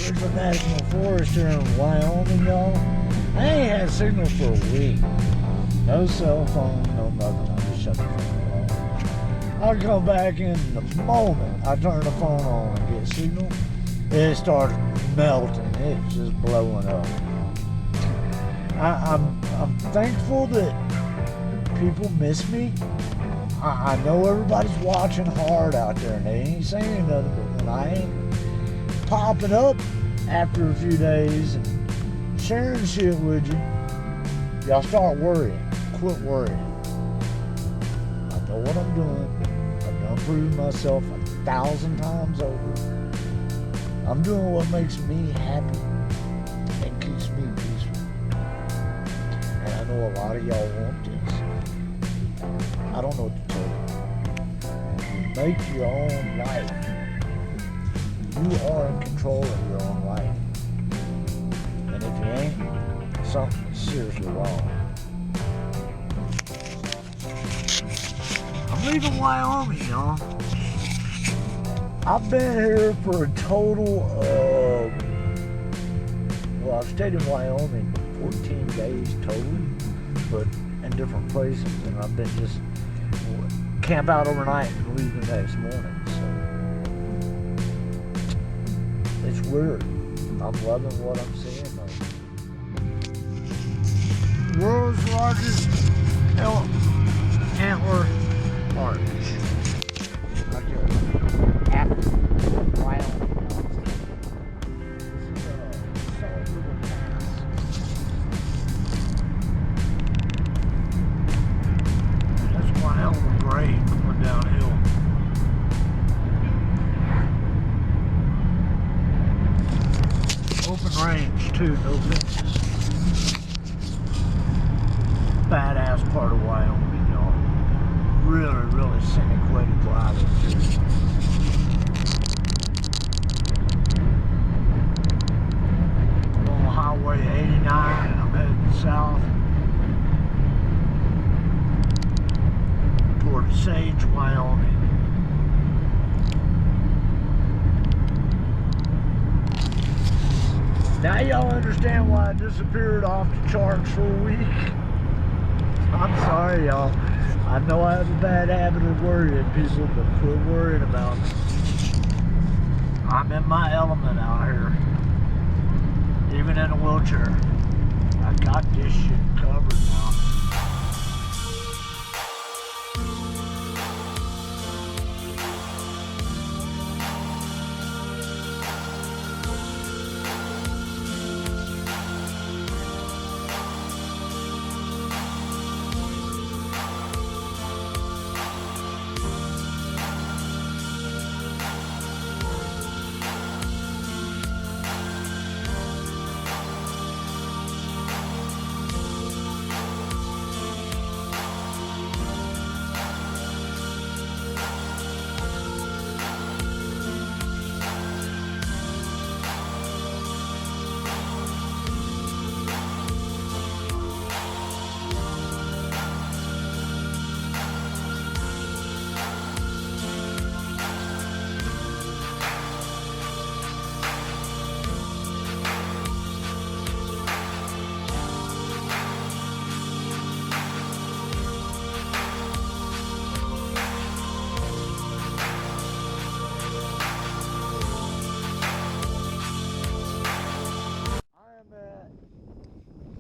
There's a national forest here in Wyoming, y'all. I ain't had signal for a week. No cell phone, no nothing. I just shut the phone off. I'll come back in the moment I turn the phone on and get signal. It starts melting. It's just blowing up. I'm thankful that people miss me. I know everybody's watching hard out there and they ain't saying nothing, but when I ain't popping up after a few days and sharing shit with you, y'all start worrying. Quit worrying. I know what I'm doing. I've done proven myself 1,000 times over. I'm doing what makes me happy and keeps me peaceful. And I know a lot of y'all want this. I don't know what to tell you. You make your own life. You are in control of your own life. And if you ain't, something's seriously wrong. I'm leaving Wyoming, y'all. I've been here for a total of, well, I've stayed in Wyoming 14 days total, but in different places, and I've been just camp out overnight and leave the next morning, so it's weird. I'm loving what I'm seeing though. World's largest antler arch. Right there. After Wyoming. This is a Salt River Pass. That's one hell of a grade going downhill. Open range too, no fences. Badass part of Wyoming, y'all. Really, really scenic way to drive it too. I'm on Highway 89 and I'm heading south toward Sage, Wyoming. Now y'all understand why I disappeared off the charts for a week. I'm sorry, y'all. I know I have a bad habit of worrying people, but quit worrying about me. I'm in my element out here. Even in a wheelchair. I got this shit covered now.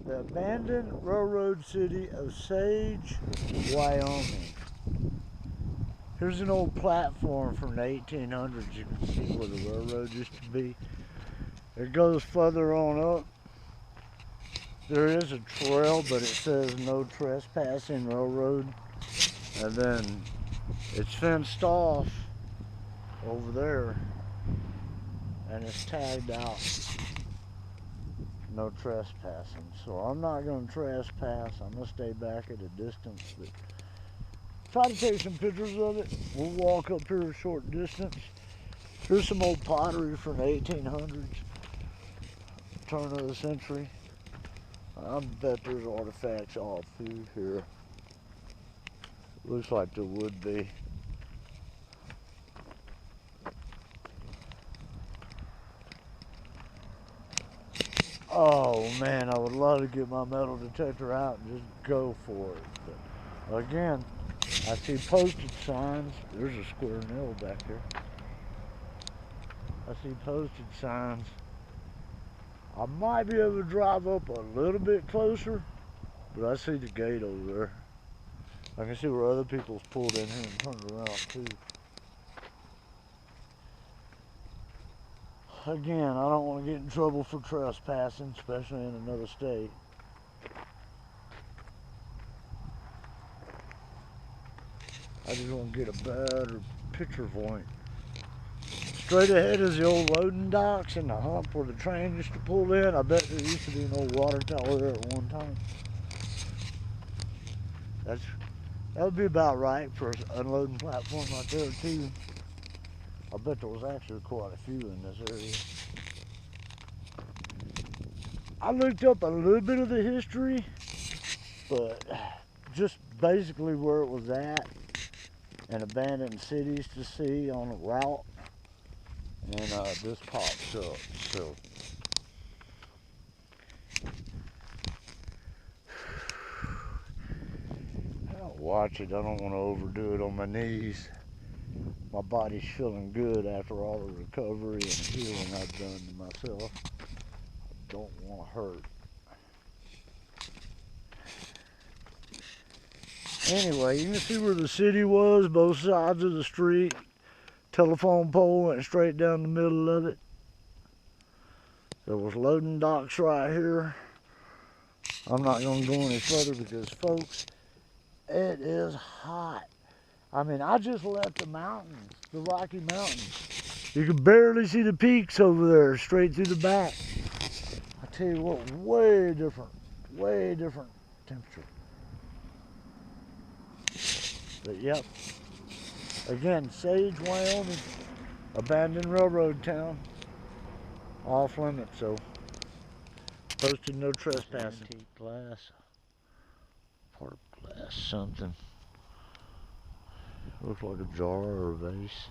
The abandoned railroad city of Sage, Wyoming. Here's an old platform from the 1800s. You can see where the railroad used to be. It goes further on up. There is a trail, but it says no trespassing railroad. And then it's fenced off over there. And it's tagged out. No trespassing. So I'm not going to trespass. I'm going to stay back at a distance. But try to take some pictures of it. We'll walk up here a short distance. Here's some old pottery from the 1800s. Turn of the century. I bet there's artifacts all through here. Looks like there would be. Oh man, I would love to get my metal detector out and just go for it. But again, I see postage signs. There's a square nail back there. I see postage signs. I might be able to drive up a little bit closer, but I see the gate over there. I can see where other people's pulled in here and turned around too. Again, I don't want to get in trouble for trespassing, especially in another state. I just want to get a better picture point. Straight ahead is the old loading docks and the hump where the train used to pull in. I bet there used to be an old water tower there at one time. That would be about right for an unloading platform right there too. I bet there was actually quite a few in this area. I looked up a little bit of the history, but just basically where it was at and abandoned cities to see on a route, and this pops up. So I'll watch it. I don't want to overdo it on my knees. My body's feeling good after all the recovery and healing I've done to myself. I don't want to hurt. Anyway, you can see where the city was, both sides of the street. Telephone pole went straight down the middle of it. There was loading docks right here. I'm not going to go any further because, folks, it is hot. I mean, I just left the mountains, the Rocky Mountains. You can barely see the peaks over there, straight through the back. I tell you what, way different temperature. But yep, again, Sage, Wyoming, abandoned railroad town, off limits, so posted no trespassing. Antique glass, part of glass, something. Looks like a jar or a vase.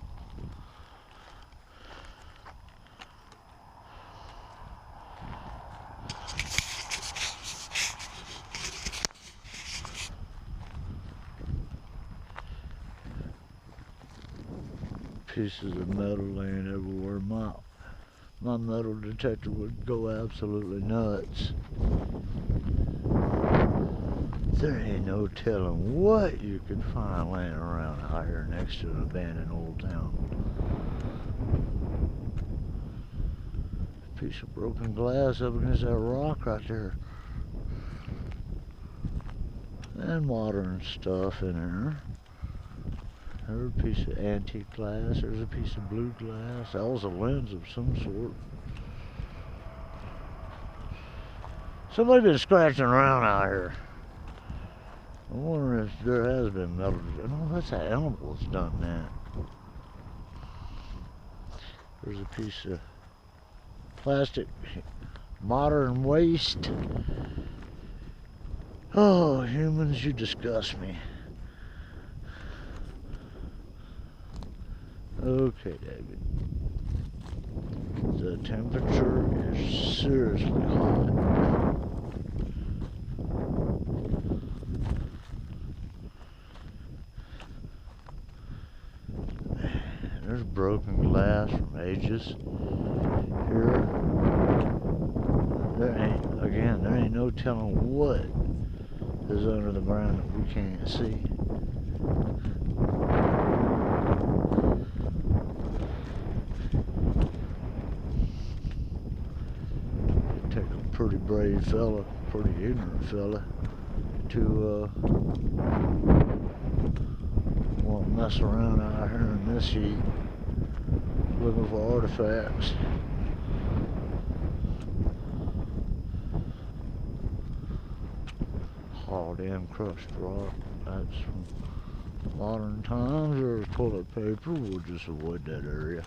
Pieces of metal laying everywhere. My metal detector would go absolutely nuts. There ain't no telling what you could find laying around out here next to an abandoned old town. A piece of broken glass up against that rock right there. And modern stuff in there. There's a piece of antique glass. There's a piece of blue glass. That was a lens of some sort. Somebody's been scratching around out here. I wonder if there has been metal. No, that's an animal that's done that. There's a piece of plastic modern waste. Oh, humans, you disgust me. Okay, David. The temperature is seriously hot. There's broken glass from ages here. There ain't no telling what is under the ground that we can't see. It'd take a pretty brave fella, pretty ignorant fella, to want to mess around out here in this heat looking for artifacts. Hauled in crushed rock. That's from modern times. There's toilet paper. We'll just avoid that area.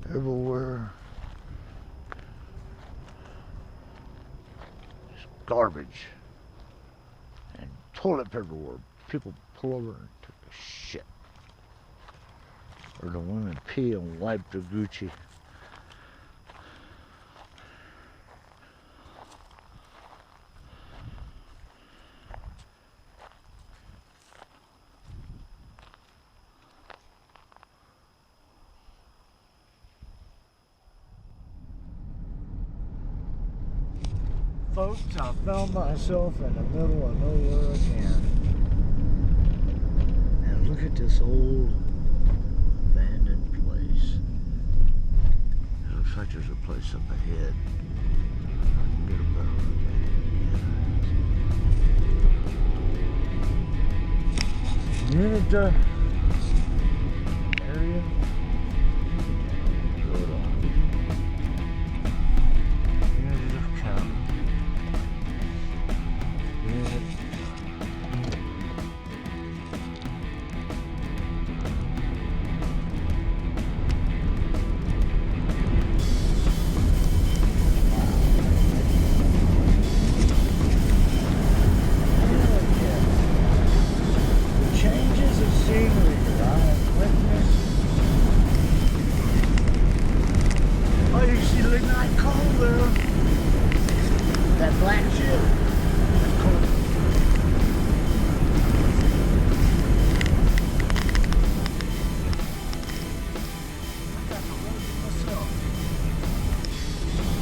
Everywhere. Just garbage. toilet paper where people pull over and take a shit. Or the women pee and wipe their Gucci. Folks, I found myself in the middle of nowhere again. And look at this old abandoned place. It looks like there's a place up ahead. I can get a better look at it. Unit area. Go on. Unit of county.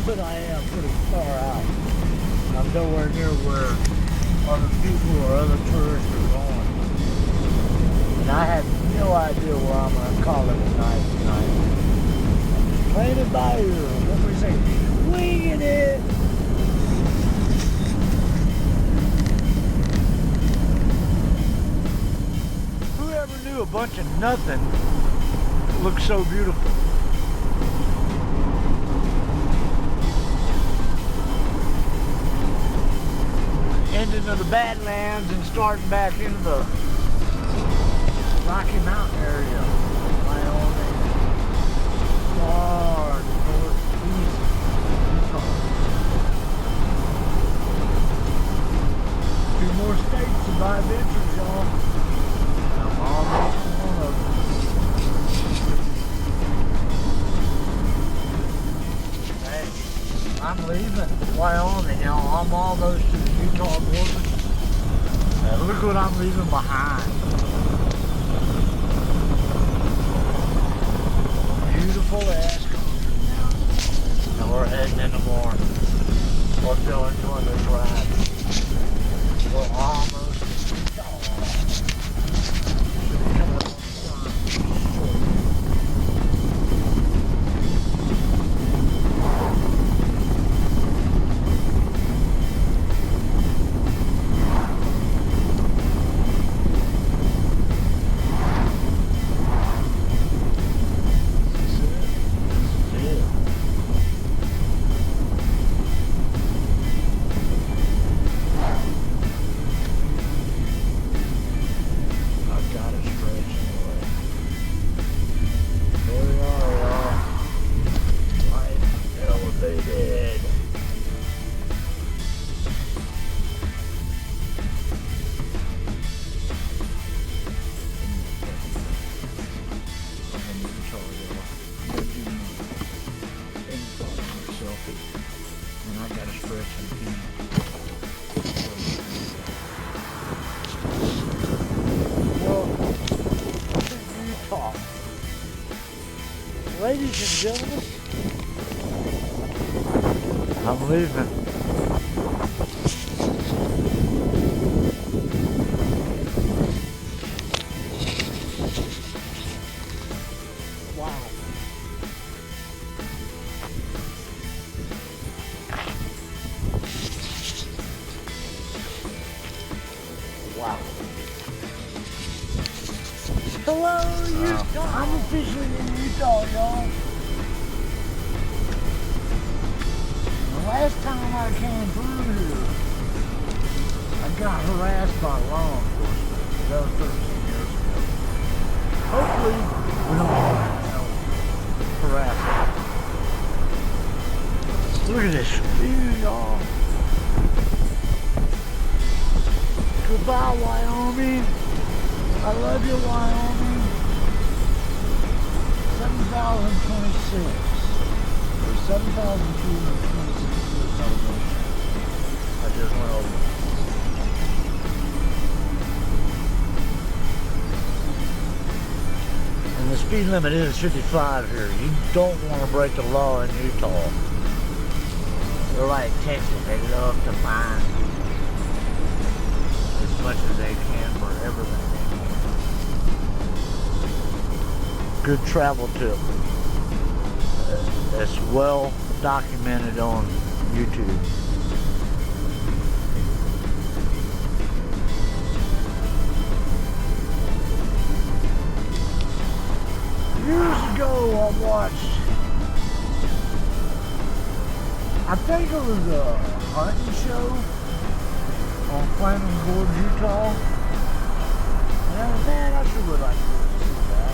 But I am pretty far out. I'm nowhere near where other people or other tourists are going. And I have no idea where I'm going to call it a night tonight. I'm just playing it by ear. What we say? Winging it! Whoever knew a bunch of nothing looks so beautiful? Ending of the Badlands and starting back into the Rocky Mountain area, Wyoming, far northeast Utah. Two more states to buy ventures, y'all. I'm almost one of them. Hey, I'm leaving Wyoming, y'all. I'm almost to the Utah border. Now look what I'm leaving behind. Beautiful ass country now. And we're heading in the morning. We're still enjoying this ride. We're almost to Utah. Should be coming up on the sun shortly. And I got a stretch and pee. Well, Utah. Ladies and gentlemen, I'm leaving. Wow. Wow. Hello, Utah. I'm officially in Utah, y'all. The last time I came through here, I got harassed by law enforcement. That was 13 years ago. Hopefully, we don't harass them. Look at this view, y'all. Goodbye, Wyoming. I love you, Wyoming. 7,026. Or 7,226 celebration. I just went over. And the speed limit is 55 here. You don't want to break the law in Utah. They're like Texas. They love to fine as much as they can for everything they can. Good travel tip. It's well documented on YouTube. Years ago, I watched, I think it was a hunting show on Flaming Gorge, Utah. And man, I sure would like to see that.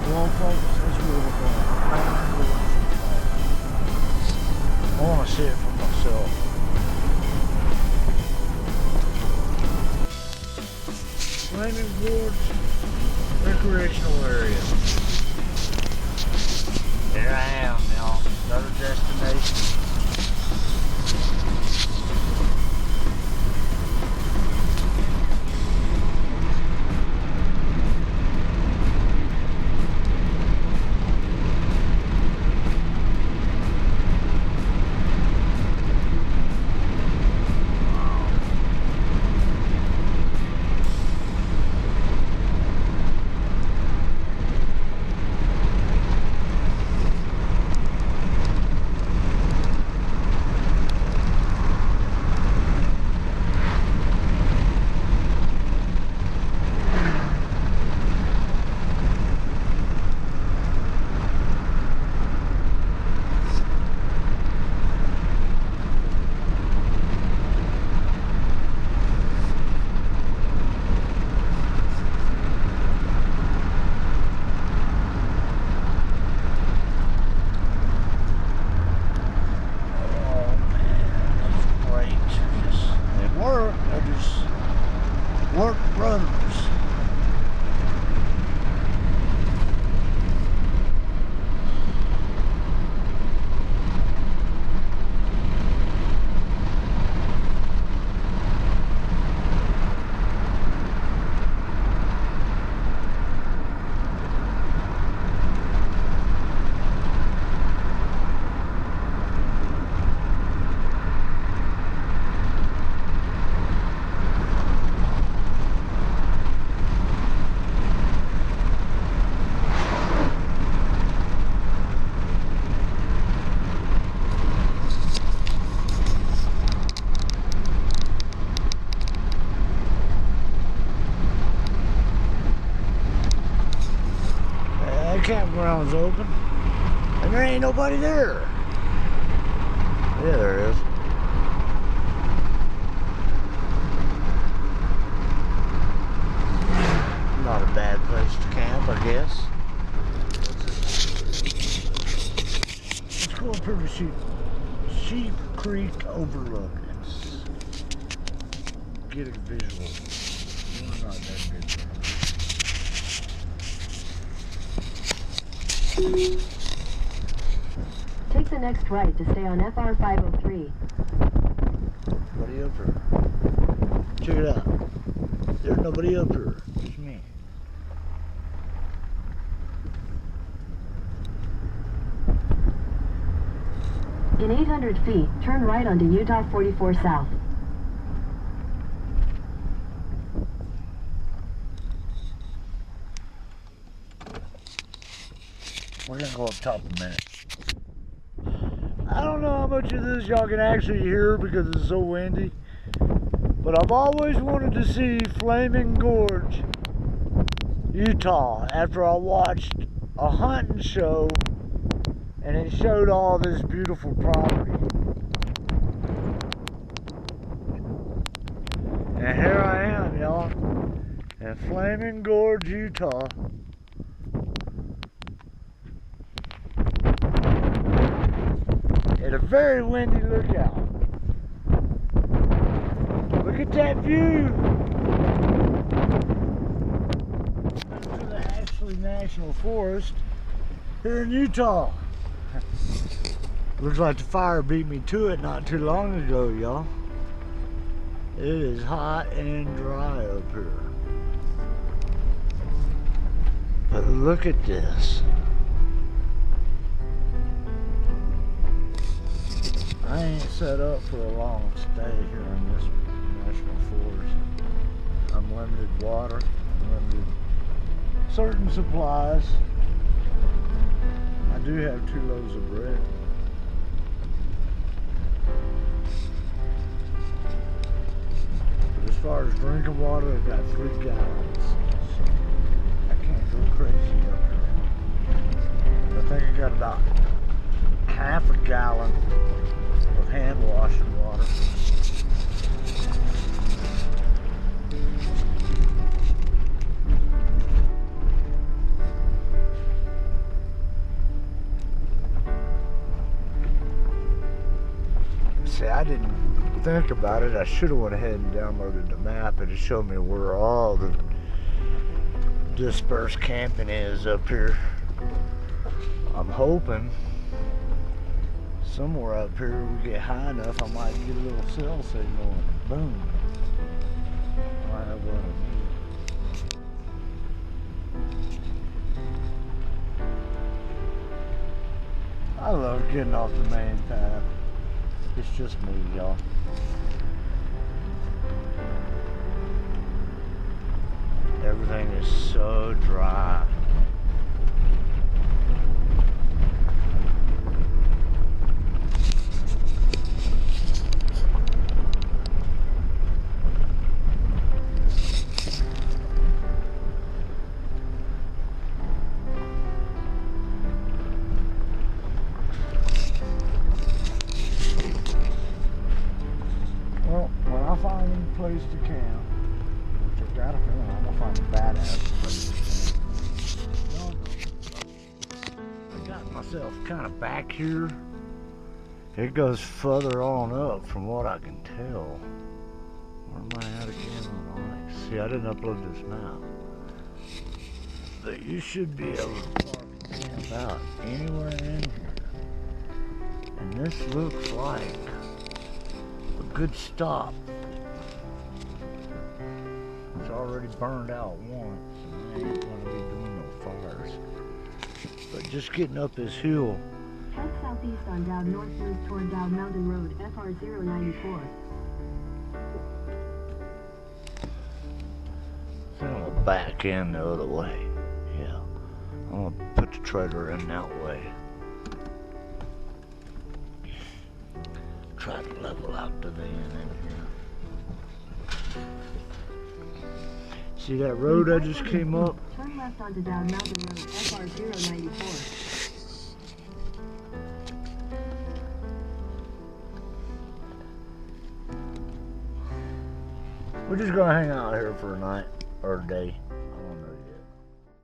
Well, folks, that's where we're going. Flaming Gorge, Utah. I want to see it for myself. Flaming Gorge recreational area. There I am, y'all. Another destination. Work Brothers. Campground's open, and there ain't nobody there. Yeah, there is. Not a bad place to camp, I guess. Let's go up here to Sheep Creek Overlook and get a visual. Well, not that good. Take the next right to stay on FR 503. Nobody up here. Check it out. There's nobody up here. It's me. In 800 feet, turn right onto Utah 44 South. We're gonna go up top a minute. I don't know how much of this y'all can actually hear because it's so windy, but I've always wanted to see Flaming Gorge, Utah, after I watched a hunting show and it showed all this beautiful property. And here I am, y'all, in Flaming Gorge, Utah. At a very windy lookout. Look at at that view. To the Ashley National Forest here in Utah. Looks like the fire beat me to it not too long ago, y'all. It is hot and dry up here. But look at this. I ain't set up for a long stay here in this national forest. Unlimited water, unlimited certain supplies. I do have 2 loaves of bread. But as far as drinking water, I've got 3 gallons. So I can't go crazy up here. I think I got about half a gallon of hand washing water. See, I didn't think about it. I should have went ahead and downloaded the map and it showed me where all the dispersed camping is up here. I'm hoping somewhere up here we get high enough I might get a little cell signal and boom. I have what I need. I love getting off the main path. It's just me, y'all. Everything is so dry. Find a place to camp, which I've got a feeling I'm gonna find a badass place to camp. I got myself kind of back here. It goes further on up from what I can tell. Where am I at again? Right. See, I didn't upload this map. But you should be able to park and camp out anywhere in here. And this looks like a good stop. It's already burned out once, and I ain't gonna be doing no fires. But just getting up this hill. Head southeast on Dowd North Loop toward Dowd Mountain Road, FR 094. I'm gonna back in the other way. Yeah, I'm gonna put the trailer in that way. Try to level out the van in here. See that road I just came up? Turn left onto Dowd Mountain Road, FR 094. We're just gonna hang out here for a night or a day.